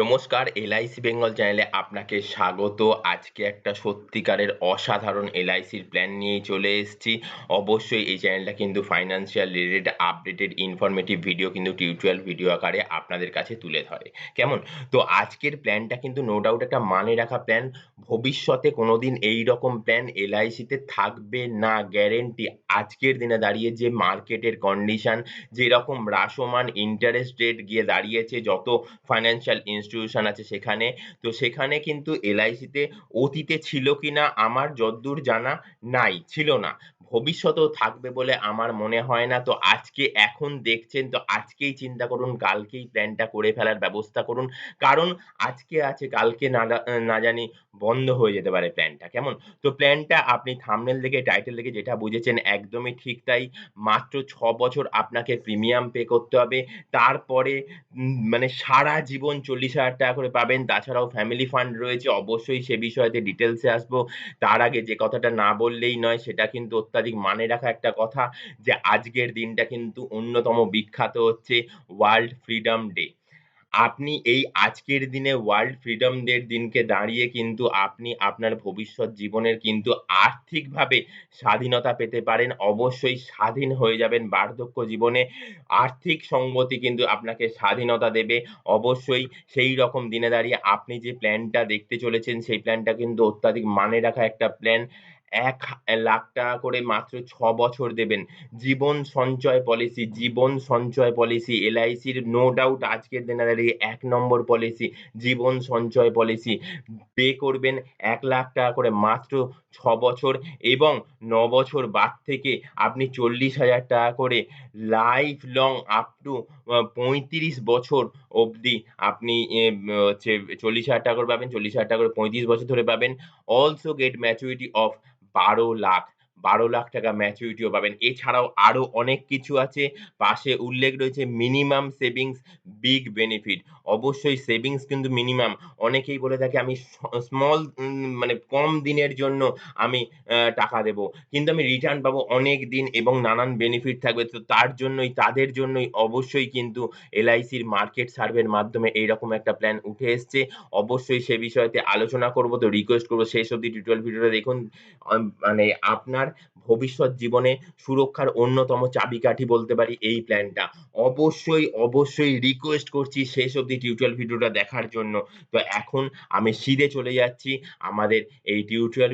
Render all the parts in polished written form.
নমস্কার, এলআইসি বেঙ্গল চ্যানেলে আপনাকে স্বাগত। আজকে একটা সত্যিকারের অসাধারণ এলআইসির প্ল্যান নিয়েই চলে এসেছি। অবশ্যই এই চ্যানেলটা কিন্তু financial related updated informative video কিন্তু টিউটোরিয়াল ভিডিও আকারে আপনাদের কাছে তুলে ধরে। কেমন? তো আজকের প্ল্যানটা কিন্তু নো ডাউট একটা মানে রাখা প্ল্যান। ভবিষ্যতে কোনোদিন এইরকম প্ল্যান এলআইসিতে থাকবে না, গ্যারেন্টি। আজকের দিনে দাঁড়িয়ে যে মার্কেটের কন্ডিশন, যেরকম হ্রাসমান ইন্টারেস্ট রেট গিয়ে দাঁড়িয়েছে যত ফাইন্যান্সিয়াল ইনস্টিটিউশন আছে সেখানে, তো সেখানে কিন্তু এলআইসিতে অতীতে ছিল কিনা আমার যদ্দূর জানা নাই, ছিল না। ভবিষ্যতেও থাকবে বলে আমার মনে হয় না। তো আজকে এখন দেখছেন তো আজকেই চিন্তা করুন, কালকেই প্ল্যানটা করে ফেলার ব্যবস্থা করুন। কারণ আজকে আছে কালকে না জানি বন্ধ হয়ে যেতে পারে প্ল্যানটা, কেমন? তো প্ল্যানটা আপনি থাম্বনেল দেখে টাইটেল দেখে যেটা বুঝেছেন একদমই ঠিক তাই। মাত্র ৬ বছর আপনাকে প্রিমিয়াম পে করতে হবে। তারপরে মানে সারা জীবন ৪০,০০০ টাকা করে পাবেন। তাছাড়াও ফ্যামিলি ফান্ড রয়েছে। অবশ্যই সে বিষয়তে ডিটেইলসে আসবো। তার আগে যে কথাটা না বললেই নয় সেটা কিন্তু অত্যাধিক মানে রাখা একটা কথা, যে আজকের দিনটা কিন্তু অন্যতম বিখ্যাত হচ্ছে ওয়ার্ল্ড ফ্রিডম ডে। আপনি এই আজকের দিনে ওয়ার্ল্ড ফ্রিডম ডের দিনকে দাঁড়িয়ে কিন্তু আপনি আপনার ভবিষ্যৎ জীবনের কিন্তু আর্থিকভাবে স্বাধীনতা পেতে পারেন। অবশ্যই স্বাধীন হয়ে যাবেন বার্ধক্য জীবনে। আর্থিক সঙ্গতি কিন্তু আপনাকে স্বাধীনতা দেবে। অবশ্যই সেইরকম দিনে দাঁড়িয়ে আপনি যে প্ল্যানটা দেখতে চলেছেন সেই প্ল্যানটা কিন্তু অত্যাধিক মানে রাখা একটা প্ল্যান। ৳১,০০,০০০ করে মাত্র ৬ বছর দেবেন। জীবন সঞ্চয় পলিসি এলআইসির নো ডাউট আজকের দিনে দাঁড়িয়ে ১ নম্বর পলিসি জীবন সঞ্চয় পলিসি। পে করবেন ৳১,০০,০০০ করে মাত্র ৬ বছর এবং ৯ বছর বাদ থেকে আপনি ৳৪০,০০০ করে লাইফ লং আপ টু ৩৫ বছর অবধি আপনি হচ্ছে ৳৪০,০০০ করে পাবেন। ৳৪০,০০০ করে ৩৫ বছর ধরে পাবেন। Also get maturity of ১২,০০,০০০। ৳১২,০০,০০০ ম্যাচুরিটিও পাবেন। এছাড়াও আরো অনেক কিছু আছে। পাশে উল্লেখ রয়েছে মিনিমাম সেভিংস বিগ বেনিফিট। অবশ্যই সেভিংস কিন্তু মিনিমাম। অনেকেই বলে থাকে আমি স্মল মানে কম দিনের জন্য আমি টাকা দেবো। কিন্তু আমি রিটার্ন পাবো অনেক দিন এবং নানান বেনিফিট থাকবে। তো তার জন্যই তাদের জন্যই অবশ্যই কিন্তু এলআইসির মার্কেট সার্ভের মাধ্যমে এইরকম একটা প্ল্যান উঠে এসছে। অবশ্যই সে বিষয়তে আলোচনা করব। তো রিকোয়েস্ট করব শেষ অবধি টিউটোরিয়াল ভিডিওটা দেখুন। মানে আপনার ভবিষ্যৎ জীবনে সুরক্ষার অন্যতম চাবিকাঠি বলতে পারি এই প্ল্যানটা। অবশ্যই রিকোয়েস্ট করছি শেষ অবধি টিউটোরিয়াল ভিডিওটা দেখার জন্য। তো এখন আমি সিধে চলে যাচ্ছি আমাদের এই টিউটোরিয়াল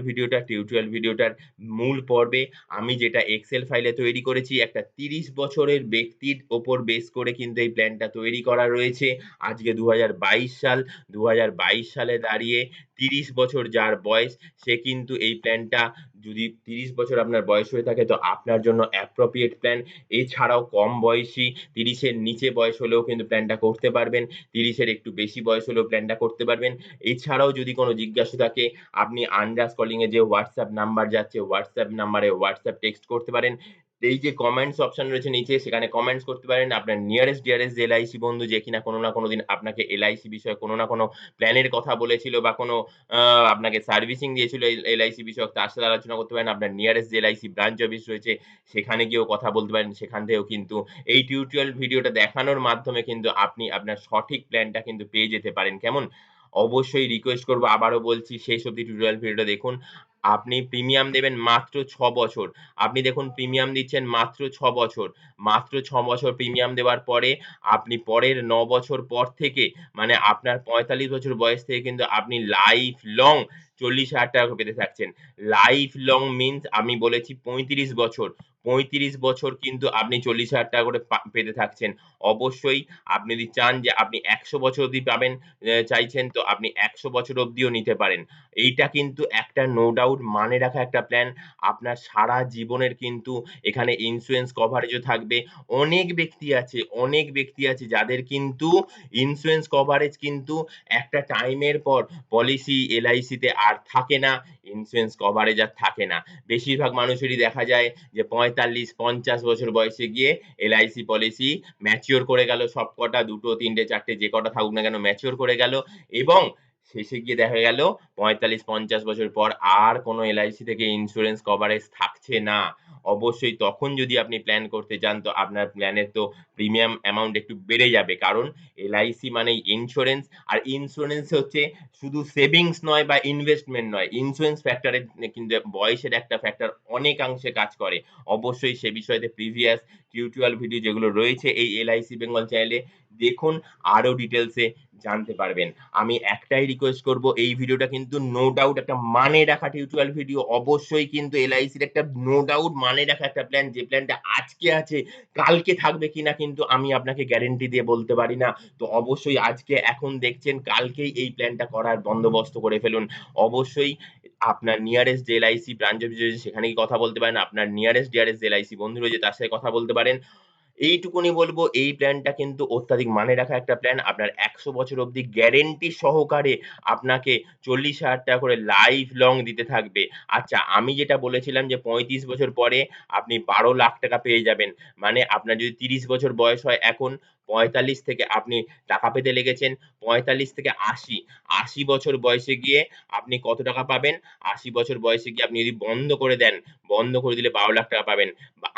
ভিডিওটার মূল পর্বে। আমি যেটা এক্সেল ফাইলে তৈরি করেছি একটা ৩০ বছরের ব্যক্তির উপর বেস করে কিন্তু এই প্ল্যানটা তৈরি করা রয়েছে। আজকে ২০২২ সাল। ২০২২ সালে দাঁড়িয়ে ৩০ বছর যার বয়স সে কিন্তু এই প্ল্যানটা, যদি ৩০ বছর আপনার বয়স হয়ে থাকে তো আপনার জন্য অ্যাপ্রোপ্রিয়েট প্ল্যান। এছাড়াও কম বয়সী ৩০ এর নিচে বয়স হলেও কিন্তু প্ল্যানটা করতে পারবেন। ৩০ এর একটু বেশি বয়স হলেও প্ল্যানটা করতে পারবেন। এছাড়াও যদি কোনো জিজ্ঞাসা থাকে আপনি আন্ডারস কলিং এ যে WhatsApp নাম্বার যাচ্ছে WhatsApp নাম্বারে WhatsApp টেক্সট করতে পারেন। এই যে কমেন্টস অপশন রয়েছে নিচে সেখানে কমেন্টস করতে পারেন। আপনার নিয়ারেস্ট ডিয়ারেস্ট যে এলআইসি বন্ধু যে কিনা কোনো না কোনো দিন আপনাকে এলআইসি বিষয়ে কোনো না কোনো প্ল্যানের কথা বলেছিল বা কোনো আ আপনাকে সার্ভিসিং দিয়েছিল এলআইসি বিষয়ক তার সাথে আলোচনা করতে পারেন। আপনার নিয়ারেস্ট যে এলআইসি ব্রাঞ্চ অফিস রয়েছে সেখানে গিয়েও কথা বলতে পারেন। সেখান থেকেও কিন্তু এই টিউটোরিয়াল ভিডিওটা দেখানোর মাধ্যমে কিন্তু আপনি আপনার সঠিক প্ল্যানটা কিন্তু পেয়ে যেতে পারেন। কেমন? অবশ্যই রিকোয়েস্ট করব আবারও বলছি শেষ অবধি টিউটোরিয়াল ভিডিওটা দেখুন। আপনি প্রিমিয়াম দেবেন মাত্র ৬ বছর। আপনি দেখুন প্রিমিয়াম দিচ্ছেন মাত্র ৬ বছর। মাত্র ৬ বছর প্রিমিয়াম দেওয়ার পরে আপনি পরের ৯ বছর পর থেকে মানে আপনার ৪৫ বছর বয়স থেকে কিন্তু আপনি লাইফ লং ৳৪০,০০০ করে পেতে থাকছেন। লাইফ লং মিনস আমি বলেছি ৩৫ বছর। ৩৫ বছর কিন্তু আপনি ৳৪০,০০০ করে পেতে থাকছেন। অবশ্যই আপনি যদি চান যে আপনি ১০০ বছর অবধি পাবেন চাইছেন তো আপনি ১০০ বছর অবধিও নিতে পারেন। এইটা কিন্তু একটা নো ডাউট মানে রাখা একটা প্ল্যান। আপনার সারা জীবনের কিন্তু এখানে ইন্সুরেন্স কভারেজও থাকবে। অনেক ব্যক্তি আছে যাদের কিন্তু ইন্সুরেন্স কভারেজ কিন্তু একটা টাইমের পর পলিসি এলআইসিতে আর থাকে না, ইন্সুরেন্স কভারেজ আর থাকে না। বেশিরভাগ মানুষেরই দেখা যায় যে ৪৫-৫০ বছর বয়সে গিয়ে এলআইসি পলিসি ম্যাচিউর করে গেল সবকটা ২ টো ৩ টে ৪ টে যে কটা থাকুক না কেন ম্যাচিউর করে গেল এবং শেষে গিয়ে দেখা গেল ৪৫-৫০ বছর পর আর কোনো এলআইসি থেকে ইন্স্যুরেন্স কভারেজ থাকছে না। অবশ্যই তখন যদি আপনি প্ল্যান করতে যান তো আপনার প্ল্যানের তো প্রিমিয়াম অ্যামাউন্ট একটু বেড়ে যাবে। কারণ এলআইসি মানেই ইন্স্যুরেন্স, আর ইন্স্যুরেন্স হচ্ছে শুধু সেভিংস নয় বা ইনভেস্টমেন্ট নয়। ইন্স্যুরেন্স ফ্যাক্টরে কিন্তু বয়সের একটা ফ্যাক্টর অনেকাংশে কাজ করে। অবশ্যই সে বিষয়তে প্রিভিয়াস টিউটোরিয়াল ভিডিও যেগুলো রয়েছে এই এলআইসি বেঙ্গল চ্যানেলে দেখুন, আরো ডিটেইলসে জানতে পারবেন। আমি একটাই রিকোয়েস্ট করব, এই ভিডিওটা কিন্তু নো ডাউট একটা মানে রাখা টিউটোরিয়াল ভিডিও। অবশ্যই কিন্তু এলআইসির একটা নো ডাউট মানে রাখা একটা প্ল্যান, যে প্ল্যানটা আজকে আছে কালকে থাকবে কিনা কিন্তু আমি আপনাকে গ্যারান্টি দিয়ে বলতে পারি না। তো অবশ্যই আজকে এখন দেখছেন, কালকেই এই প্ল্যানটা করার বন্দোবস্ত করে ফেলুন। অবশ্যই আপনার নিয়ারেস্ট যে এলআইসি ব্রাঞ্চ অফিস রয়েছে সেখানে গিয়ে কথা বলতে পারেন। আপনার নিয়ারেস্ট ডিয়ারেস্ট যে এলআইসি বন্ধু রয়েছে তার সাথে কথা বলতে পারেন। এইটুকুনি বলবো, এই প্ল্যানটা কিন্তু অত্যাধিক মানে রাখা একটা প্ল্যান। আপনার ১০০ বছর অবধি গ্যারান্টি সহকারে আপনাকে ৳৪০,০০০ করে লাইফ লং দিতে থাকবে। আচ্ছা, আমি যেটা বলেছিলাম যে ৩৫ বছর পরে আপনি ৳১২,০০,০০০ পেয়ে যাবেন। মানে আপনার যদি ৩০ বছর বয়স হয় এখন, ৪৫ থেকে আপনি টাকা পেতে লেগেছেন ৪৫ থেকে ৮০, ৮০ বছর বয়সে গিয়ে আপনি কত টাকা পাবেন? ৮০ বছর বয়সে গিয়ে আপনি যদি বন্ধ করে দেন, বন্ধ করে দিলে ৳১২,০০,০০০ পাবেন।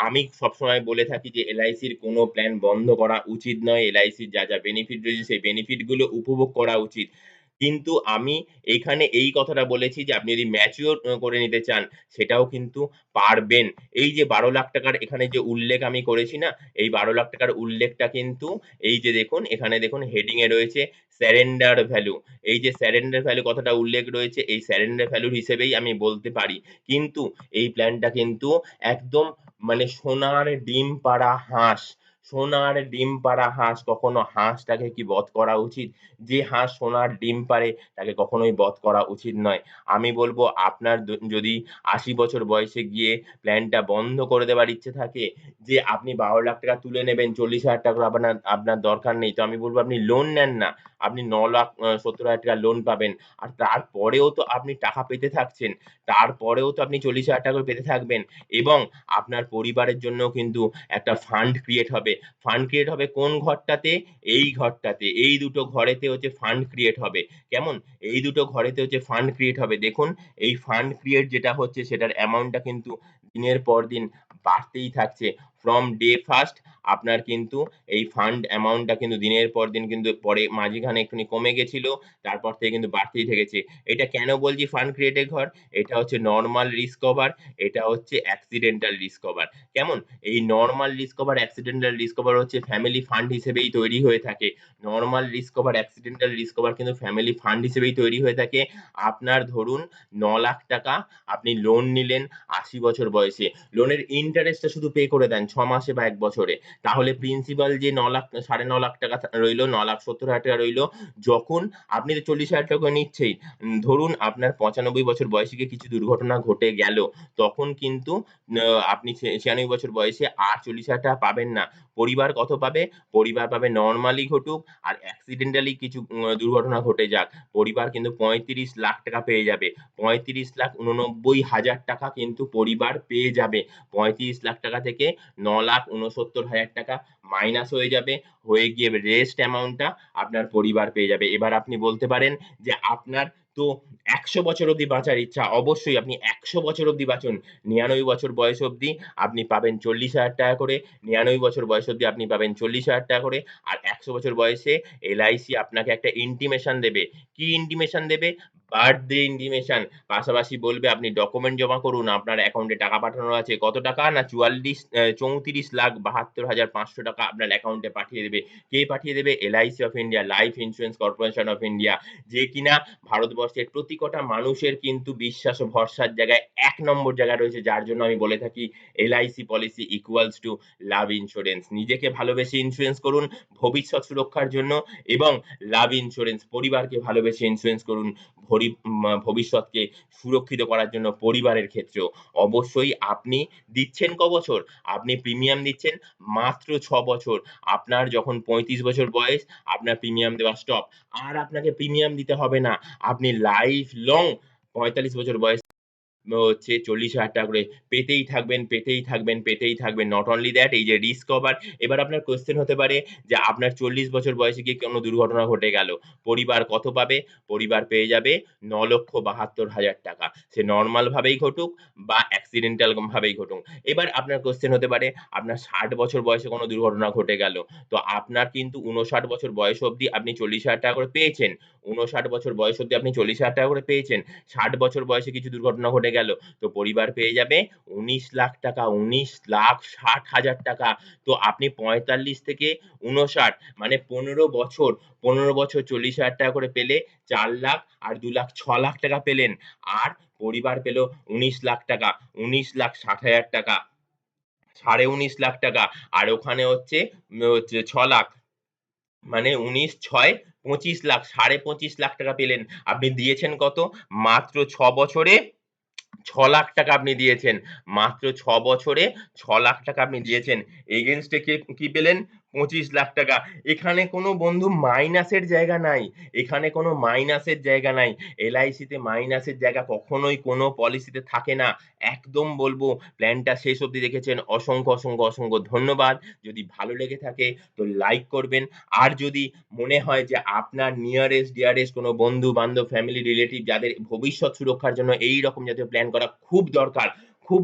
আমি সবসময় বলে থাকি যে এলআইসির কোনো প্ল্যান বন্ধ করা উচিত নয়। এলআইসির যা বেনিফিট রয়েছে সেই বেনিফিট গুলো উপভোগ করা উচিত। কিন্তু আমি এইখানে এই কথাটা বলেছি যে আপনি যদি ম্যাচিউর করে নিতে চান সেটাও কিন্তু পারবেন। এই যে ৳১২,০০,০০০ র এখানে যে উল্লেখ আমি করেছি না, এই ৳১২,০০,০০০ র উল্লেখটা কিন্তু এই যে দেখুন, এখানে দেখুন হেডিং এ রয়েছে সারেন্ডার ভ্যালু। এই যে সারেন্ডার ভ্যালু কথাটা উল্লেখ রয়েছে, এই সারেন্ডার ভ্যালুর হিসেবেই আমি বলতে পারি। কিন্তু এই প্ল্যানটা কিন্তু একদম মানে সোনার ডিম পাড়া হাঁস। সোনার ডিম পাড়া হাঁস, কখনো হাঁসটাকে কি বধ করা উচিত? যে হাঁস সোনার ডিম পাড়ে তাকে কখনোই বধ করা উচিত নয়। আমি বলব, আপনার যদি ৮০ বছর বয়সে গিয়ে প্ল্যানটা বন্ধ করে দেওয়ার ইচ্ছে থাকে, যে আপনি ৳১২,০০,০০০ তুলে নেবেন, ৳৪০,০০০ করে আপনার আপনার দরকার নেই। তো আমি বলব আপনি লোন নেন না। আপনি ৳৯,৭০,০০০ লোন পাবেন। আর তারপরেও তো আপনি টাকা পেতে থাকছেন। তারপরেও তো আপনি ৳৪০,০০০ করে পেতে থাকবেন। এবং আপনার পরিবারের জন্যও কিন্তু একটা ফান্ড ক্রিয়েট হবে। ফান্ড ক্রিয়েট হবে কোন ঘরটাতে? এই ঘরটাতে। এই দুটো ঘরেতে হচ্ছে ফান্ড ক্রিয়েট হবে। কেমন? এই দুটো ঘরেতে হচ্ছে ফান্ড ক্রিয়েট হবে। দেখুন, এই ফান্ড ক্রিয়েট যেটা হচ্ছে সেটার অ্যামাউন্টটা কিন্তু দিনের পর দিন বাড়তেই থাকছে। ফ্রম ডে ফার্স্ট আপনার কিন্তু এই ফান্ড অ্যামাউন্টটা কিন্তু দিনের পর দিন কিন্তু পরে মাঝখানে একটুখানি কমে গেছিল। তারপর থেকে কিন্তু বাড়তেই থেকেছে। এটা কেন বলছি ফান্ড ক্রিয়েট এর ঘর? এটা হচ্ছে নরমাল রিস্ক কভার, এটা হচ্ছে অ্যাক্সিডেন্টাল রিস্ক কভার। কেমন? এই normal risk cover, accidental risk cover হচ্ছে ফ্যামিলি ফান্ড হিসেবেই তৈরি হয়ে থাকে। Normal risk cover, accidental risk cover কিন্তু ফ্যামিলি ফান্ড হিসেবেই তৈরি হয়ে থাকে। আপনার ধরুন ৳৯,০০,০০০ আপনি লোন নিলেন ৮০ বছর বয়সে। লোনের ইন্টারেস্টটা শুধু পে করে দেন ৬ মাসে বা ১ বছরে। তাহলে প্রিন্সিপাল যে ৯,০০,০০০ ৳৯,৫০,০০০ রইল, ৳৯,৭০,০০০ রইল। যখন আপনি তো ৳৪০,০০০ করে নিচ্ছেই। ধরুন আপনার ৯৫ বছর বয়সে গিয়ে কিছু দুর্ঘটনা ঘটে গেল। তখন কিন্তু আ আপনি ৯৬ বছর বয়সে আর ৳৪০,০০০ পাবেন না। পরিবার কত পাবে? পরিবার পাবে নরমালি ঘটুক আর অ্যাক্সিডেন্টালি কিছু দুর্ঘটনা ঘটে যাক, পরিবার কিন্তু ৳৩৫,০০,০০০ পেয়ে যাবে। ৳৩৫,৮৯,০০০ কিন্তু পরিবার পেয়ে যাবে। ৳৩৫,০০,০০০ থেকে ৳৯,৬৯,০০০ মাইনাস হয়ে যাবে। হয়ে গিয়ে রেস্ট অ্যামাউন্টটা আপনার পরিবার পেয়ে যাবে। এবার আপনি বলতে পারেন যে আপনার তো ১০০ বছর অবধি বাঁচার ইচ্ছা। অবশ্যই আপনি ১০০ বছর অবধি বাঁচুন। ৯৯ বছর বয়স অবধি আপনি পাবেন ৳৪০,০০০ করে। ৯৯ বছর বয়স অবধি আপনি পাবেন ৳৪০,০০০ করে। আর ১০০ বছর বয়সে এলআইসি আপনাকে একটা ইন্টিমেশন দেবে। কি ইন্টিমেশন দেবে? Birthday intimation. পাশাপাশি বলবে আপনি ডকুমেন্ট জমা করুন। আপনার অ্যাকাউন্টে টাকা পাঠানোর আছে। কত টাকা? না ৩৪,৭২,৫০০ টাকা আপনার অ্যাকাউন্টে পাঠিয়ে দেবে। কে পাঠিয়ে দেবে? LIC of India, life insurance corporation of India. যে কিনা ভারতবর্ষের প্রতি কটা মানুষের কিন্তু বিশ্বাস ও ভরসার জায়গায় ১ নম্বর জায়গায় রয়েছে। যার জন্য আমি বলে থাকি LIC policy equals to love insurance. নিজেকে ভালোবেসে ইন্সুরেন্স করুন ভবিষ্যৎ সুরক্ষার জন্য, এবং লাভ ইন্সুরেন্স পরিবারকে ভালোবেসে ইন্সুরেন্স করুন ভবিষ্যৎকে সুরক্ষিত করার জন্য পরিবারের ক্ষেত্রেও। অবশ্যই আপনি দিচ্ছেন ক বছর? আপনি প্রিমিয়াম দিচ্ছেন মাত্র ৬ বছর। আপনার যখন ৩৫ বছর বয়স আপনার প্রিমিয়াম দেওয়া স্টপ। আর আপনাকে প্রিমিয়াম দিতে হবে না। আপনি লাইফ লং ৪৫ বছর বয়স হচ্ছে 40,000 টাকা করে পেতেই থাকবেন, পেতেই থাকবেন, পেতেই থাকবেন। নট অনলি দ্যাট, এই যে রিস্ক কভার। এবার আপনার কোয়েশ্চেন হতে পারে যে আপনার 40 বছর বয়সে গিয়ে কোনো দুর্ঘটনা ঘটে গেল। পরিবার কত পাবে? পরিবার পেয়ে যাবে 9,72,000 টাকা। সে নরমাল ভাবেই ঘটুক বা অ্যাক্সিডেন্টাল ভাবেই ঘটুক। এবার আপনার কোয়েশ্চেন হতে পারে আপনার 60 বছর বয়সে কোনো দুর্ঘটনা ঘটে গেল। তো আপনার কিন্তু 59 বছর বয়স অবধি আপনি 40,000 টাকা করে পেয়েছেন। 59 বছর বয়স অবধি আপনি 40,000 টাকা করে পেয়েছেন। 60 বছর বয়সে কিছু দুর্ঘটনা ঘটে গেল। তো পরিবার পেয়ে যাবে 19,00,000 টাকা, 19,60,000 টাকা। তো আপনি 45 থেকে 59 মানে 15 বছর 40,000 টাকা করে পেলে 4,00,000 আর 2,00,000 6,00,000 টাকা পেলেন। আর পরিবার পেল 19,00,000 টাকা, 19,60,000 টাকা, 19,500,000 টাকা। আর ওখানে হচ্ছে 6,00,000 মানে 19 6 25,00,000, 25,500,000 টাকা পেলেন। আপনি দিয়েছেন কত? মাত্র 6 বছরে 6,00,000 টাকা আপনি দিয়েছেন। মাত্র 6 বছরে 6,00,000 টাকা আপনি দিয়েছেন। এগেইনস্ট এ কি পেলেন? 25,00,000 টাকা। এখানে কোনো বন্ধু মাইনাসের জায়গা নাই। এখানে কোনো মাইনাসের জায়গা নাই। LIC তে মাইনাসের জায়গা কখনোই কোনো পলিসিতে থাকে না। একদম বলবো প্ল্যানটা শেষ অবধি দেখেছেন। অসংখ্য ধন্যবাদ। যদি ভালো লেগে থাকে তো লাইক করবেন। আর যদি মনে হয় যে আপনার নিয়ারেস্ট ডিয়ারেস্ট কোনো বন্ধু-বান্ধব, ফ্যামিলি, রিলেটিভ যাদের ভবিষ্যৎ সুরক্ষার জন্য এইরকম জাতীয় প্ল্যান করা খুব দরকার, খুব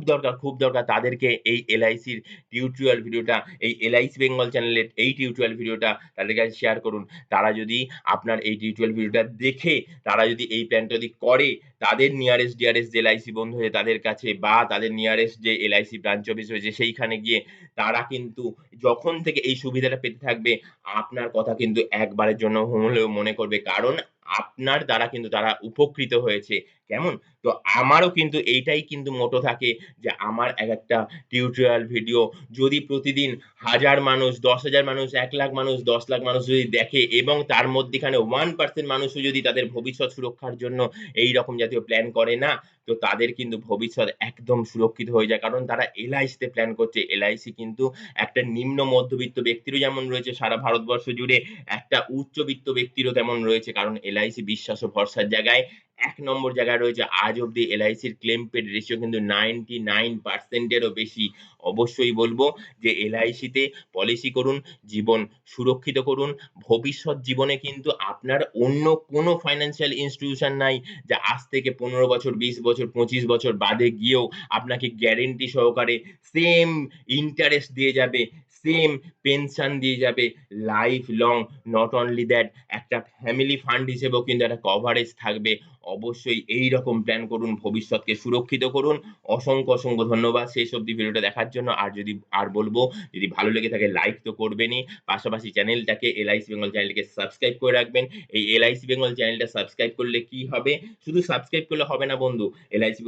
দরকার তাদেরকে এই LICর টিউটোরিয়াল ভিডিওটা, এই LIC বেঙ্গল চ্যানেলের এই টিউটোরিয়াল ভিডিওটা তাদের কাছে শেয়ার করুন। তারা যদি আপনার এই টিউটোরিয়াল ভিডিওটা দেখে তারা যদি এই প্ল্যানটা যদি করে, তাদের নিয়ারেস্ট ডিয়ারেস্ট যে LIC বন্ধু হয়ে তাদের কাছে বা তাদের নিয়ারেস্ট যে LIC ব্রাঞ্চ অফিস রয়েছে সেইখানে গিয়ে তারা কিন্তু যখন থেকে এই সুবিধাটা পেতে থাকবে আপনার কথা কিন্তু একবারের জন্য হলেও মনে করবে। কারণ আপনার দ্বারা কিন্তু তারা উপকৃত হয়েছে। কেমন? তো আমারও কিন্তু এইটাই কিন্তু মোটো থাকে যে আমার একেকটা টিউটোরিয়াল ভিডিও যদি প্রতিদিন ১,০০০ মানুষ, ১০,০০০ মানুষ, ১,০০,০০০ মানুষ, ১০,০০,০০০ মানুষ যদি দেখে এবং তার মধ্যিখানে 1% মানুষও যদি তাদের ভবিষ্যৎ সুরক্ষার জন্য এইরকম জাতীয় প্ল্যান করে না, তো তাদের কিন্তু ভবিষ্যৎ একদম সুরক্ষিত হয়ে যায়। কারণ তারা LIC তে প্ল্যান করছে। LIC কিন্তু একটা নিম্ন মধ্যবিত্ত ব্যক্তিরও যেমন রয়েছে সারা ভারতবর্ষ জুড়ে, একটা উচ্চবিত্ত ব্যক্তিরও তেমন রয়েছে। কারণ LIC বিশ্বাস ও ভরসার জায়গায় ১ নম্বর জায়গায় রয়েছে। আজ অব্দি LICর ক্লেম পেড রেশিও কিন্তু 99% এরও বেশি। অবশ্যই বলব যে LIC তে পলিসি করুন, জীবন সুরক্ষিত করুন। ভবিষ্যৎ জীবনে কিন্তু আপনার অন্য কোনো ফাইন্যান্সিয়াল ইনস্টিটিউশন নাই যে আজ থেকে ১৫ বছর, ২০ বছর, ২৫ বছর বাদে গিয়েও আপনাকে গ্যারান্টি সহকারে সেম ইন্টারেস্ট দিয়ে যাবে, সেম পেনশন দিয়ে যাবে life long. Not only that, একটা ফ্যামিলি ফান্ড হিসেবেও কিন্তু একটা কভারেজ থাকবে। অবশ্যই এইরকম প্ল্যান করুন, ভবিষ্যৎকে সুরক্ষিত করুন। অসংখ্য ধন্যবাদ শেষ অবধি ভিডিওটা দেখার জন্য। আর বলবো যদি ভালো লেগে থাকে লাইক তো করবেনই। পাশাপাশি চ্যানেলটাকে LIC বেঙ্গল চ্যানেলটিকে সাবস্ক্রাইব করে রাখবেন। এই LIC বেঙ্গল চ্যানেলটা সাবস্ক্রাইব করলে কি হবে? শুধু সাবস্ক্রাইব করলে হবে না বন্ধু। LIC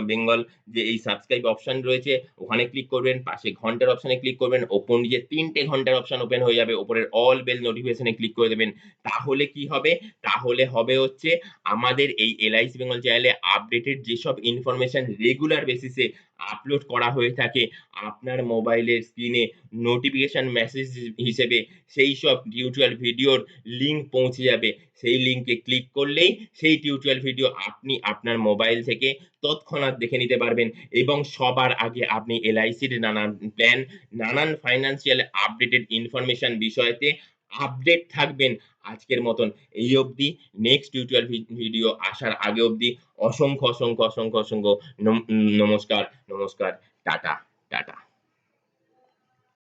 বেঙ্গল যে এই সাবস্ক্রাইব অপশন রয়েছে ওখানে ক্লিক করবেন, পাশে ঘন্টার অপশনে ক্লিক করবেন, ওপর নিচে ৩ টে ঘন্টার অপশন ওপেন হয়ে যাবে। ওপরের অল বেল নোটিফিকেশন এ ক্লিক করে দেবেন। তাহলে কি হবে? তাহলে হবে হচ্ছে আমাদের এই LIC বেঙ্গল চ্যানেলে আপডেটেড যেসব ইনফরমেশন রেগুলার বেসিসে আপলোড করা হয়ে থাকে আপনার মোবাইলের স্ক্রিনে নোটিফিকেশন মেসেজ হিসেবে সেইসব টিউটোরিয়াল ভিডিওর লিংক পৌঁছে যাবে। সেই লিংকে ক্লিক করলেই সেই টিউটোরিয়াল ভিডিও আপনি আপনার মোবাইল থেকে তৎক্ষণাৎ দেখে নিতে পারবেন এবং সবার আগে আপনি LICর নানান প্ল্যান, নানান ফাইন্যান্সিয়াল আপডেটেড ইনফরমেশন বিষয়তে আপডেট থাকবেন। আজকের মতন এই অবধি। নেক্সট টিউটোরিয়াল ভিডিও আসার আগে অবধি অসংখ্য নমস্কার। টাটা।